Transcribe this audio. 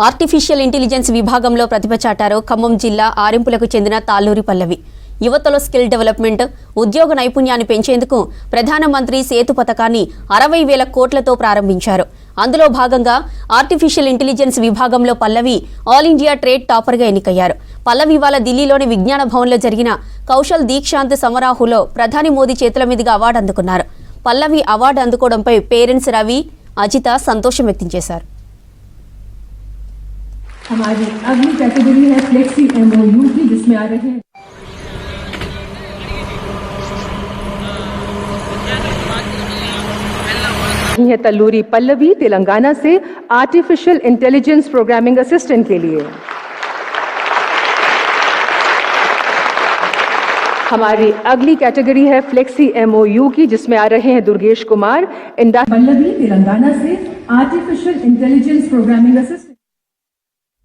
Artificial intelligence విభాగంలో ప్రతిభ చాటారు ఖమ్మం జిల్లా ఆరింపులకు చెందిన తాళ్ళూరి పల్లవి. యువతలో స్కిల్ డెవలప్మెంట్, ఉద్యోగ నైపుణ్యాన్ని పెంచేందుకు ప్రధానమంత్రి సేతు పథకాన్ని 60,000 కోట్లతో ప్రారంభించారు. అందులో భాగంగా ఆర్టిఫిషియల్ ఇంటెలిజెన్స్ విభాగంలో పల్లవి ఆల్ ఇండియా ట్రేడ్ టాపర్గా ఎన్నికయ్యారు. పల్లవి ఇవాళ ఢిల్లీలోని విజ్ఞాన భవన్లో జరిగిన కౌశల్ దీక్షాంత్ సమారోహంలో ప్రధాని మోదీ చేతుల మీదుగా అవార్డు అందుకున్నారు. పల్లవి అవార్డు అందుకోవడంపై పేరెంట్స్ రవి, అజిత సంతోషం వ్యక్తం చేశారు. हमारी अगली कैटेगरी है फ्लेक्सी एमओयू की, जिसमें आ रहे हैं है तल्लूरी पल्लवी तेलंगाना से आर्टिफिशियल इंटेलिजेंस प्रोग्रामिंग असिस्टेंट के लिए। हमारी अगली कैटेगरी है फ्लेक्सी एमओयू की, जिसमें आ रहे हैं दुर्गेश कुमार। पल्लवी तेलंगाना से आर्टिफिशियल इंटेलिजेंस प्रोग्रामिंग असिस्टेंट।